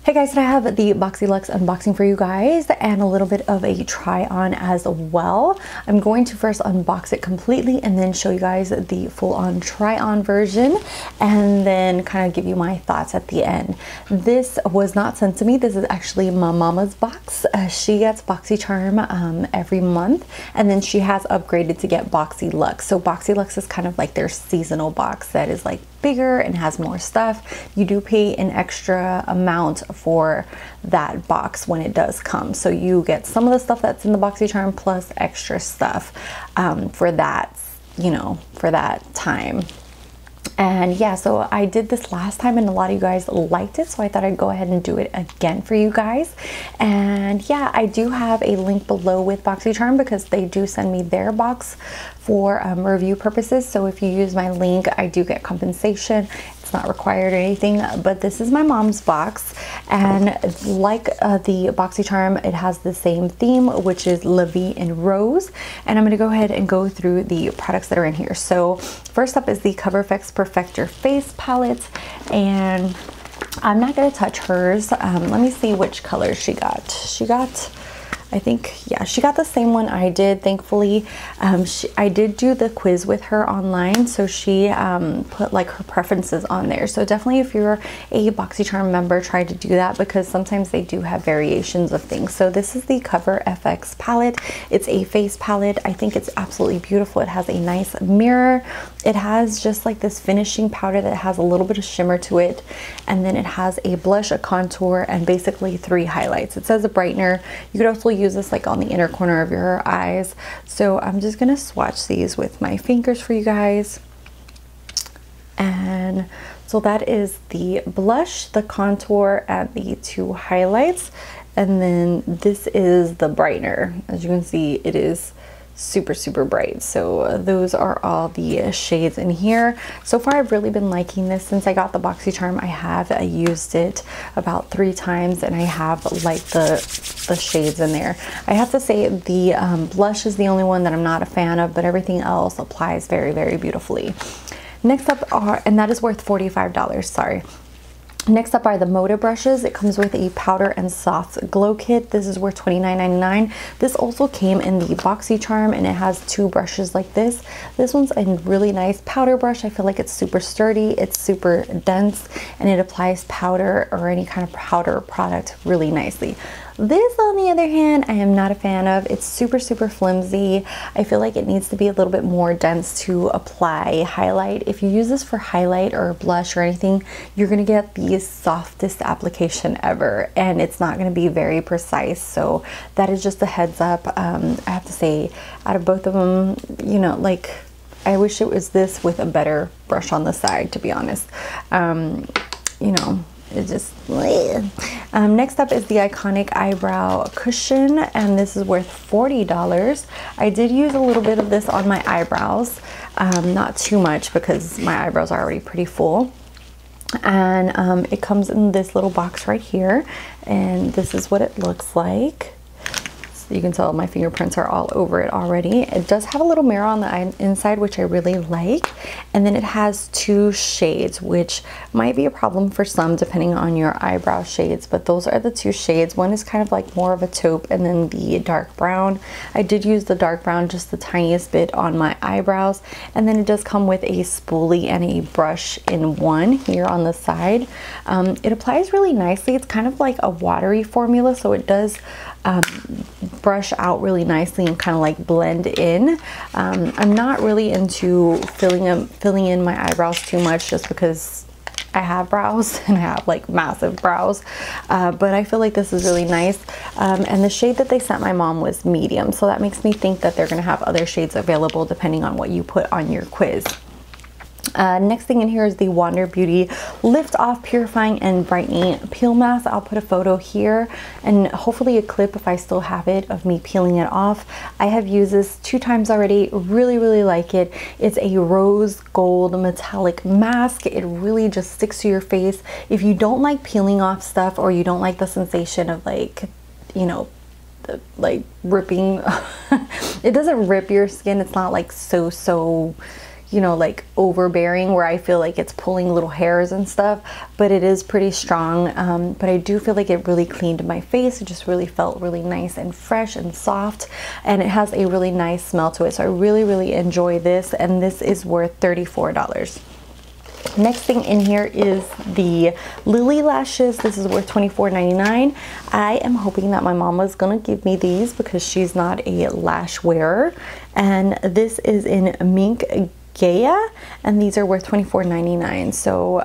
Hey guys, today I have the BoxyLuxe unboxing for you guys and a little bit of a try on as well. I'm going to first unbox it completely and then show you guys the full on try on version and then kind of give you my thoughts at the end. This was not sent to me. This is actually my mama's box. She gets Boxycharm every month, and then she has upgraded to get BoxyLuxe. So BoxyLuxe is kind of like their seasonal box that is like bigger and has more stuff. You do pay an extra amount for that box when it does come, so you get some of the stuff that's in the Boxycharm plus extra stuff for that, you know, for that time. And yeah, so I did this last time and a lot of you guys liked it, so I thought I'd go ahead and do it again for you guys. And yeah, I do have a link below with Boxycharm because they do send me their box for review purposes. So if you use my link, I do get compensation. It's not required or anything, but this is my mom's box, and like the Boxycharm, it has the same theme, which is La Vie en Rose. And I'm going to go ahead and go through the products that are in here. So first up is the Cover FX Perfector Face Palette, and I'm not going to touch hers. Let me see which color she got. She got, I think, yeah, she got the same one I did, thankfully. I did do the quiz with her online, so she put like her preferences on there. So definitely if you're a Boxycharm member, try to do that because sometimes they do have variations of things. So this is the Cover FX palette. It's a face palette. I think it's absolutely beautiful. It has a nice mirror. It has just like this finishing powder that has a little bit of shimmer to it, and then it has a blush, a contour, and basically 3 highlights. It says a brightener. You could also use this like on the inner corner of your eyes. So I'm just gonna swatch these with my fingers for you guys. And so that is the blush, the contour, and the 2 highlights. And then this is the brightener. As you can see, it is super bright. So those are all the shades in here. So far I've really been liking this. Since I got the Boxycharm, I have used it about 3 times, and I have liked the shades in there. I have to say the blush is the only one that I'm not a fan of, but everything else applies very beautifully. Next up are, and that is worth $45, sorry. Next up are the Moda brushes. It comes with a powder and soft glow kit. This is worth $29.99. This also came in the Boxycharm, and it has 2 brushes like this. This one's a really nice powder brush. I feel like it's super sturdy, it's super dense, and it applies powder or any kind of powder product really nicely. This, on the other hand, I am not a fan of. It's super flimsy. I feel like it needs to be a little bit more dense to apply highlight. If you use this for highlight or blush or anything, you're gonna get the softest application ever, and it's not gonna be very precise. So that is just a heads up. I have to say, out of both of them, you know, like, I wish it was this with a better brush on the side, to be honest. You know, it just next up is the iconic eyebrow cushion, and this is worth $40. I did use a little bit of this on my eyebrows, not too much because my eyebrows are already pretty full. And it comes in this little box right here, and this is what it looks like. You can tell my fingerprints are all over it already. It does have a little mirror on the inside, which I really like. And then it has 2 shades, which might be a problem for some depending on your eyebrow shades, but those are the 2 shades. One is kind of like more of a taupe, and then the dark brown. I did use the dark brown just the tiniest bit on my eyebrows. And then it does come with a spoolie and a brush in one here on the side. It applies really nicely. It's kind of like a watery formula, so it does brush out really nicely and kind of like blend in. I'm not really into filling in my eyebrows too much, just because I have brows and I have like massive brows, but I feel like this is really nice. And the shade that they sent my mom was medium, so that makes me think that they're gonna have other shades available depending on what you put on your quiz. Next thing in here is the Wander Beauty Lift Off Purifying and Brightening Peel Mask. I'll put a photo here and hopefully a clip, if I still have it, of me peeling it off. I have used this 2 times already. Really like it. It's a rose gold metallic mask. It really just sticks to your face. If you don't like peeling off stuff, or you don't like the sensation of, like, you know, like ripping, it doesn't rip your skin. It's not like so you know, like overbearing where I feel like it's pulling little hairs and stuff, but it is pretty strong. But I do feel like it really cleaned my face. It just really felt really nice and fresh and soft, and it has a really nice smell to it. So I really enjoy this, and this is worth $34. Next thing in here is the Lily lashes. This is worth $24.99. I am hoping that my mom was gonna give me these because she's not a lash wearer, and this is in Mink, and these are worth $24.99. So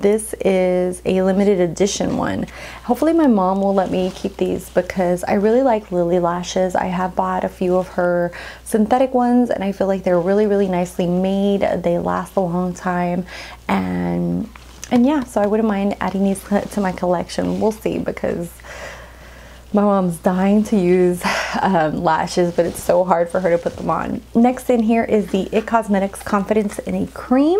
this is a limited edition one. Hopefully my mom will let me keep these because I really like Lily lashes. I have bought a few of her synthetic ones, and I feel like they're really nicely made. They last a long time, and yeah, so I wouldn't mind adding these to my collection. We'll see, because my mom's dying to use lashes, but it's so hard for her to put them on. Next in here is the IT Cosmetics Confidence in a Cream.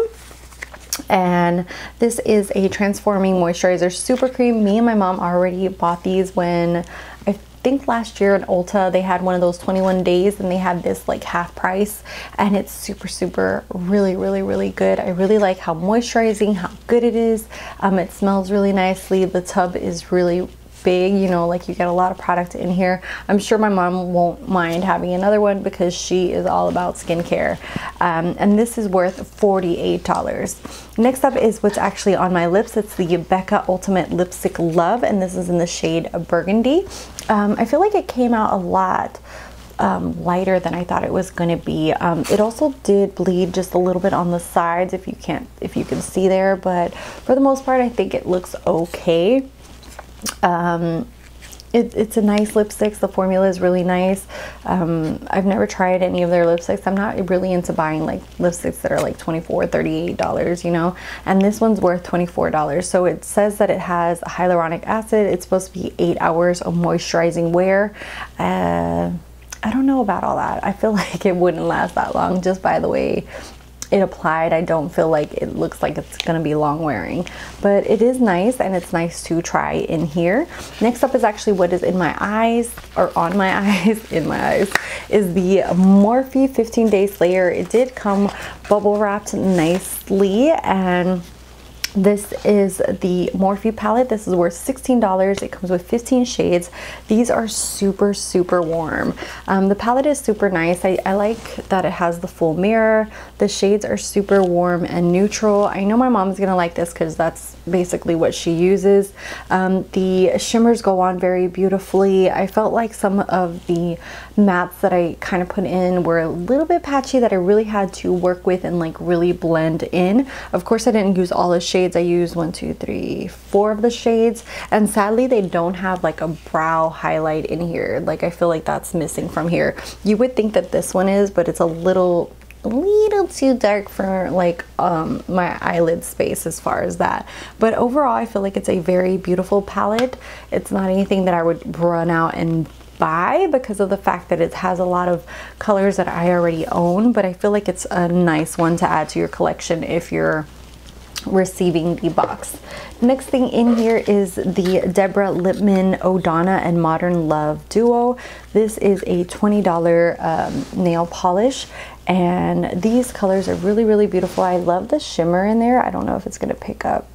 And this is a transforming moisturizer super cream. Me and my mom already bought these when, I think last year in Ulta, they had one of those 21 days and they had this like half price, and it's super really good. I really like how moisturizing, how good it is. It smells really nicely. The tub is really big, you know, like you get a lot of product in here. I'm sure my mom won't mind having another one because she is all about skincare. And this is worth $48. Next up is what's actually on my lips. It's the Becca Ultimate Lipstick Love, and this is in the shade Burgundy. I feel like it came out a lot lighter than I thought it was going to be. It also did bleed just a little bit on the sides, if you can see there, but for the most part I think it looks okay. It's a nice lipstick. The formula is really nice. I've never tried any of their lipsticks. I'm not really into buying like lipsticks that are like $24, $38, you know, and this one's worth $24. So it says that it has hyaluronic acid. It's supposed to be 8 hours of moisturizing wear. I don't know about all that. I feel like it wouldn't last that long just by the way it applied. I don't feel like it looks like it's gonna be long wearing, but it is nice, and it's nice to try in here. Next up is actually what is in my eyes, or on my eyes, in my eyes, is the Morphe 15-Day Slayer. It did come bubble wrapped nicely, and this is the Morphe palette. This is worth $16. It comes with 15 shades. These are super warm. The palette is super nice. I like that it has the full mirror. The shades are super warm and neutral. I know my mom's gonna like this because that's basically what she uses. The shimmers go on very beautifully. I felt like some of the mattes that I kind of put in were a little bit patchy that I really had to work with and like really blend in. Of course, I didn't use all the shades. I used 1, 2, 3, 4 of the shades, and sadly they don't have like a brow highlight in here. Like I feel like that's missing from here. You would think that this one is, but it's a little too dark for like my eyelid space as far as that. But overall I feel like it's a very beautiful palette. It's not anything that I would run out and buy because of the fact that it has a lot of colors that I already own, but I feel like it's a nice one to add to your collection if you're receiving the box. Next thing in here is the Deborah Lippmann O'Donna and Modern Love Duo. This is a $20 nail polish, and these colors are really beautiful. I love the shimmer in there. I don't know if it's gonna pick up,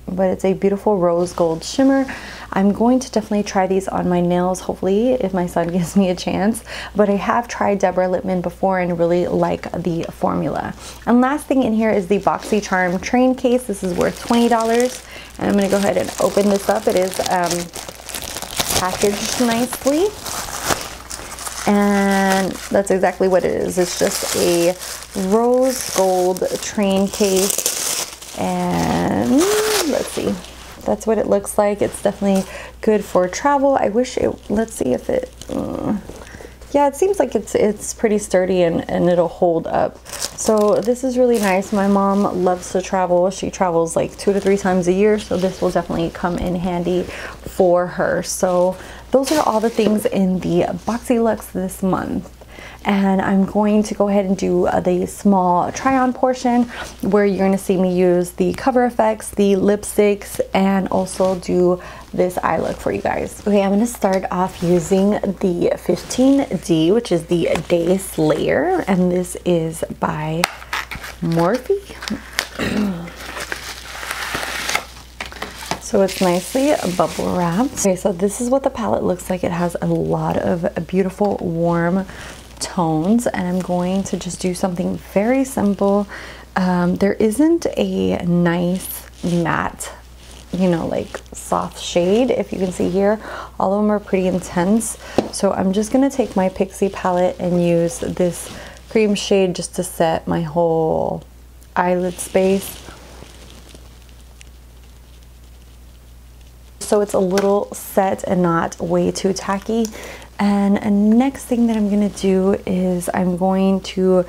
but it's a beautiful rose gold shimmer. I'm going to definitely try these on my nails, hopefully, if my son gives me a chance. But I have tried Deborah Lippmann before and really like the formula. And last thing in here is the Boxycharm train case. This is worth $20. And I'm gonna go ahead and open this up. It is packaged nicely. And that's exactly what it is. It's just a rose gold train case. And let's see. That's what it looks like. It's definitely good for travel. I wish it, let's see if it, yeah, it seems like it's pretty sturdy and it'll hold up. So this is really nice. My mom loves to travel. She travels like 2 to 3 times a year, so this will definitely come in handy for her. So those are all the things in the BoxyLuxe this month. And I'm going to go ahead and do the small try-on portion where you're going to see me use the cover effects, the lipsticks, and also do this eye look for you guys. Okay, I'm going to start off using the 15D, which is the Day Slayer, and this is by Morphe. So it's nicely bubble wrapped. Okay, so this is what the palette looks like. It has a lot of beautiful warm tones, and I'm going to just do something very simple. There isn't a nice matte, you know, like soft shade. If you can see here, all of them are pretty intense. So I'm just gonna take my Pixie palette and use this cream shade just to set my whole eyelid space. So it's a little set and not way too tacky. And next thing that I'm gonna do is I'm going to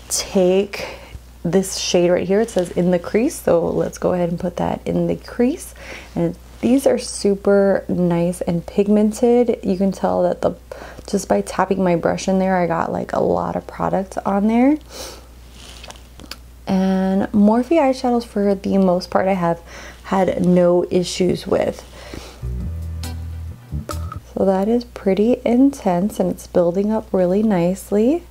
take this shade right here. It says in the crease, so let's go ahead and put that in the crease. And these are super nice and pigmented. You can tell that just by tapping my brush in there, I got like a lot of product on there. And Morphe eyeshadows, for the most part, I have had no issues with. So that is pretty intense, and it's building up really nicely.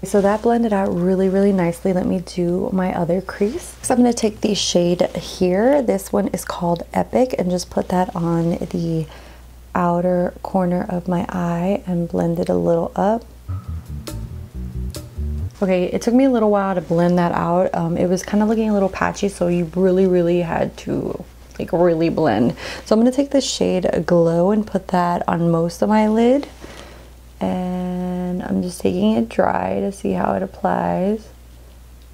So that blended out really, really nicely. Let me do my other crease. So I'm going to take the shade here. This one is called Epic, and just put that on the outer corner of my eye and blend it a little up. Okay, it took me a little while to blend that out. It was kind of looking a little patchy, so you really, really had to like really blend. So I'm going to take the shade Glow and put that on most of my lid. And I'm just taking it dry to see how it applies.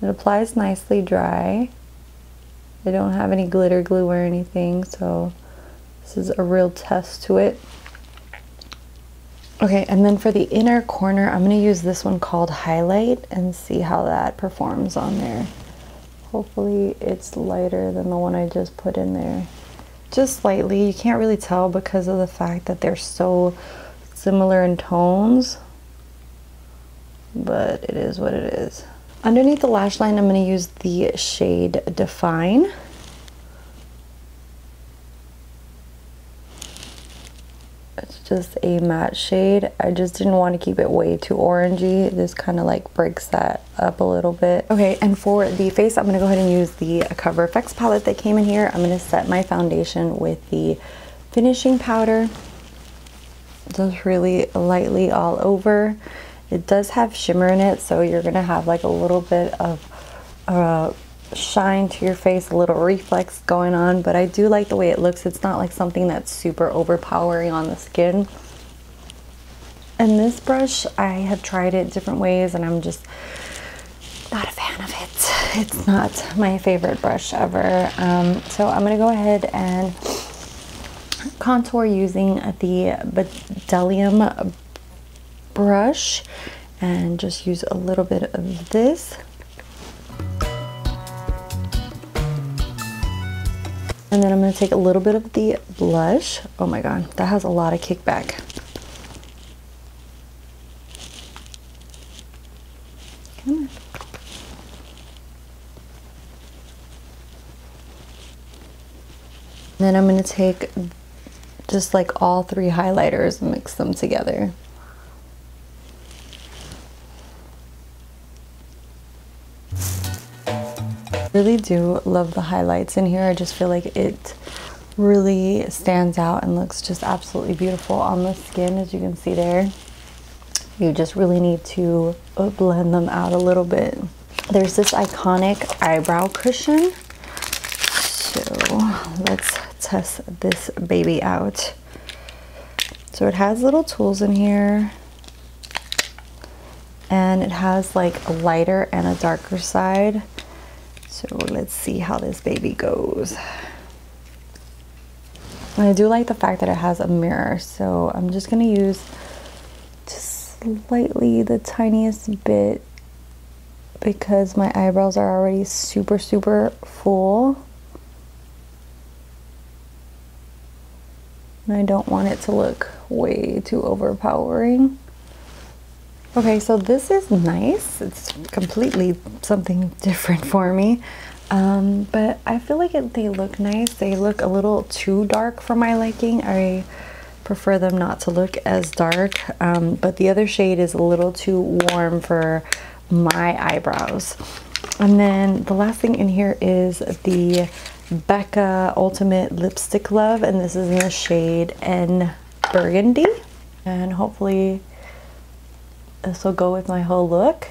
It applies nicely dry. I don't have any glitter glue or anything, so this is a real test to it. Okay, and then for the inner corner, I'm going to use this one called Highlight and see how that performs on there. Hopefully it's lighter than the one I just put in there. Just slightly. You can't really tell because of the fact that they're so similar in tones, but it is what it is. Underneath the lash line, I'm going to use the shade Define. It's just a matte shade. I just didn't want to keep it way too orangey. This kind of like breaks that up a little bit. Okay, and for the face, I'm going to go ahead and use the Cover FX palette that came in here. I'm going to set my foundation with the finishing powder. Just really lightly all over. It does have shimmer in it, so you're going to have like a little bit of shine to your face, a little reflex going on, but I do like the way it looks. It's not like something that's super overpowering on the skin. And this brush, I have tried it different ways and I'm just not a fan of it. It's not my favorite brush ever. So I'm gonna go ahead and contour using the Bdellium brush and just use a little bit of this. And then I'm going to take a little bit of the blush. Oh my god, that has a lot of kickback. Come on. Then I'm going to take just like all three highlighters and mix them together. Really do love the highlights in here. I just feel like it really stands out and looks just absolutely beautiful on the skin, as you can see there. You just really need to blend them out a little bit. There's this iconic eyebrow cushion, so let's test this baby out. So it has little tools in here, and it has like a lighter and a darker side. So let's see how this baby goes. I do like the fact that it has a mirror, so I'm just gonna use just slightly the tiniest bit because my eyebrows are already super, super full. And I don't want it to look way too overpowering. Okay, so this is nice. It's completely something different for me. But I feel like they look nice. They look a little too dark for my liking. I prefer them not to look as dark. But the other shade is a little too warm for my eyebrows. And then the last thing in here is the Becca Ultimate Lipstick Love, and this is in the shade N Burgundy. And hopefully this will go with my whole look.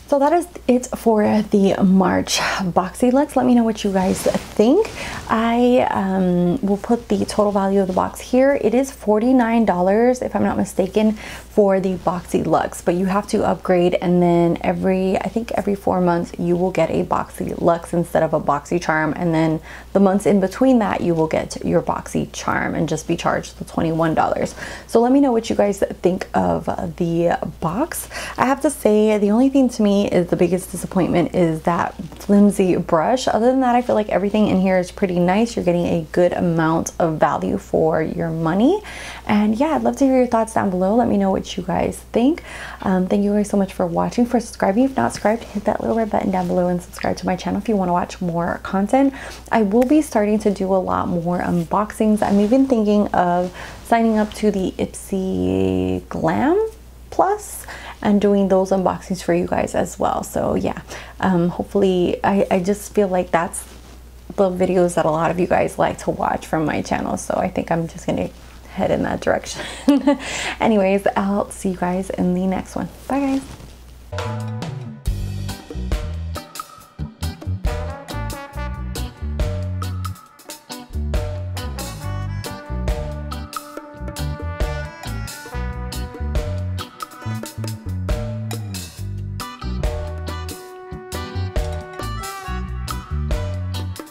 So that is it for the March BoxyLuxe. Let me know what you guys think. I will put the total value of the box here. It is $49, if I'm not mistaken, for the BoxyLuxe, but you have to upgrade, and then I think every 4 months you will get a BoxyLuxe instead of a Boxycharm, and then the months in between that you will get your Boxycharm and just be charged the $21. So let me know what you guys think of the box. I have to say, the only thing to me is the biggest disappointment is that flimsy brush. Other than that, I feel like everything in here is pretty nice. You're getting a good amount of value for your money. And yeah, I'd love to hear your thoughts down below. Let me know what you guys think. Thank you guys so much for watching, for subscribing. If not subscribed, hit that little red button down below and subscribe to my channel if you want to watch more content. I will be starting to do a lot more unboxings. I'm even thinking of signing up to the Ipsy Glam Plus and doing those unboxings for you guys as well. So yeah, hopefully, I just feel like that's the videos that a lot of you guys like to watch from my channel. So I think I'm just gonna head in that direction. Anyways, I'll see you guys in the next one. Bye guys.